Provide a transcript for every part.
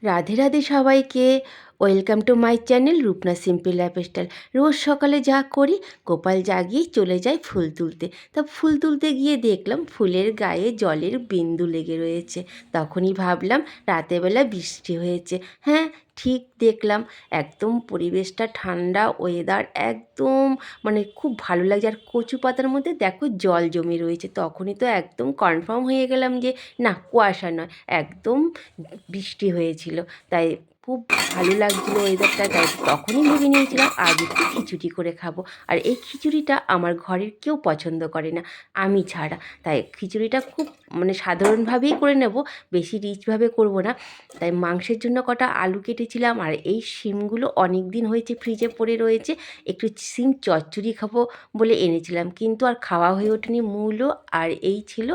রাধে রাধে সবাইকে। Welcome to my channel Rupna simple lifestyle. রোজ সকালে যা করি, গোপাল জাগিয়ে চলে যায় ফুল তুলতে। তা ফুল তুলতে গিয়ে দেখলাম ফুলের গায়ে জলের বিন্দু লেগে রয়েছে। তখনই ভাবলাম রাতেরবেলা বৃষ্টি হয়েছে। হ্যাঁ, ঠিক দেখলাম। একদম পরিবেশটা ঠান্ডা, ওয়েদার একদম মানে খুব ভালো লাগছে। আর কচু পাতার মধ্যে দেখো জল জমে রয়েছে। তখনই তো একদম কনফার্ম হয়ে গেলাম যে না, কুয়াশা নয়, একদম বৃষ্টি হয়েছিল। তাই খুব ভালো লাগছিলো ওয়েদারটা। তাই তখনই ভেবে নিয়েছিলাম আজ একটু খিচুড়ি করে খাবো। আর এই খিচুড়িটা আমার ঘরের কেউ পছন্দ করে না, আমি ছাড়া। তাই খিচুড়িটা খুব মানে সাধারণভাবেই করে নেব, বেশি রিচভাবে করব না। তাই মাংসের জন্য কটা আলু কেটেছিলাম। আর এই শিমগুলো অনেক দিন হয়েছে ফ্রিজে পড়ে রয়েছে, একটু শিম চচ্চড়ি খাবো বলে এনেছিলাম, কিন্তু আর খাওয়া হয়ে ওঠেনি। মূলো আর এই ছিল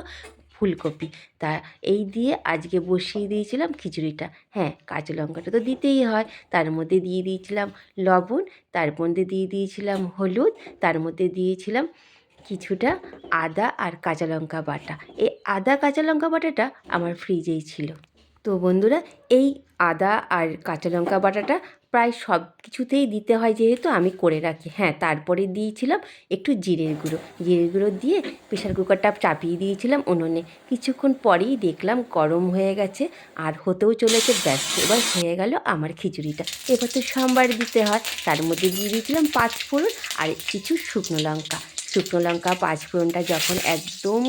ফুলকপি। তা এই দিয়ে আজকে বসিয়ে দিয়েছিলাম খিচুড়িটা। হ্যাঁ, কাঁচা লঙ্কাটা তো দিতেই হয়। তার মধ্যে দিয়ে দিয়েছিলাম লবণ, তার মধ্যে দিয়ে দিয়েছিলাম হলুদ, তার মধ্যে দিয়েছিলাম কিছুটা আদা আর কাঁচা লঙ্কা বাটা। এই আদা কাঁচা লঙ্কা বাটাটা আমার ফ্রিজেই ছিল। তো বন্ধুরা, এই আদা আর কাঁচা লঙ্কা বাটাটা প্রায় সব কিছুতেই দিতে হয়, যেহেতু আমি করে রাখি। হ্যাঁ, তারপরে দিয়েছিলাম একটু জিরের গুঁড়ো। জিরের গুঁড়ো দিয়ে প্রেশার কুকারটা চাপিয়ে দিয়েছিলাম উনুনে। কিছুক্ষণ পরেই দেখলাম গরম হয়ে গেছে আর হতেও চলেছে। ব্যাস, এবার হয়ে গেল আমার খিচুড়িটা। এবার তো সাম্বার দিতে হয়। তার মধ্যে দিয়ে দিয়েছিলাম 5 ফোড়ন আর কিছু শুকনো লঙ্কা। শুকনো লঙ্কা 5 ফোড়নটা যখন একদম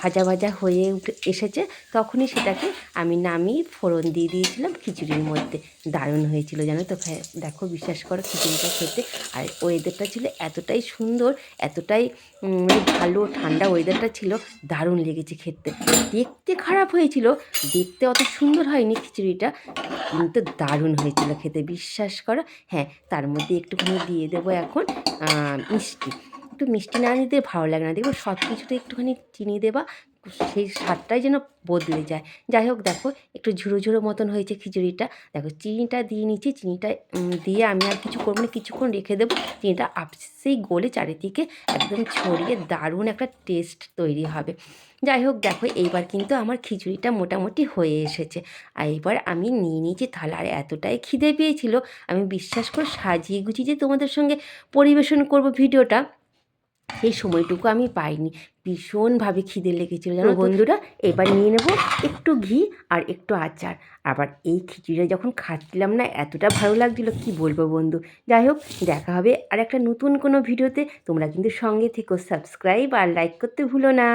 ভাজা ভাজা হয়ে এসেছে, তখনই সেটাকে আমি নামিয়ে ফোড়ন দিয়ে দিয়েছিলাম খিচুড়ির মধ্যে। দারুণ হয়েছিল জানো তো। দেখো, বিশ্বাস করো, খিচুড়িটা খেতে আর ওয়েদারটা ছিল এতটাই সুন্দর, এতটাই ভালো ঠান্ডা ওয়েদারটা ছিল, দারুণ লেগেছে খেতে। দেখতে খারাপ হয়েছিল, দেখতে অত সুন্দর হয়নি খিচুড়িটা, কিন্তু দারুণ হয়েছিল খেতে, বিশ্বাস করো। হ্যাঁ, তার মধ্যে একটুখানি দিয়ে দেবো এখন মিষ্টি। একটু মিষ্টি না দিতে ভালো লাগে না। দেখবো সব কিছুতে একটুখানি চিনি দেবা, সেই স্বাদটাই যেন বদলে যায়। যাই হোক, দেখো একটু ঝুড়ো ঝুড়ো মতন হয়েছে খিচুড়িটা। দেখো, চিনিটা দিয়ে নিচ্ছি। চিনিটা দিয়ে আমি আর কিছু করবো না, কিছুক্ষণ রেখে দেবো। চিনিটা আপসেই গলে চারিদিকে একদম ছড়িয়ে দারুণ একটা টেস্ট তৈরি হবে। যাই হোক, দেখো এইবার কিন্তু আমার খিচুড়িটা মোটামুটি হয়ে এসেছে। আর এবার আমি নিয়ে নিয়েছি থালা। আর এতটাই খিদে পেয়েছিল, আমি বিশ্বাস করে সাজিয়ে গুছিয়ে যে তোমাদের সঙ্গে পরিবেশন করব ভিডিওটা, সেই সময়টুকু আমি পাইনি। ভীষণভাবে খিদে লেগেছিলো জানো বন্ধুরা। এবার নিয়ে নেব একটু ঘি আর একটু আচার। আবার এই খিচুড়িটা যখন খাচ্ছিলাম না, এতটা ভালো লাগছিলো কি বলবো বন্ধু। যাই হোক, দেখা হবে আর একটা নতুন কোনো ভিডিওতে। তোমরা কিন্তু সঙ্গে থেকো, সাবস্ক্রাইব আর লাইক করতে ভুলো না।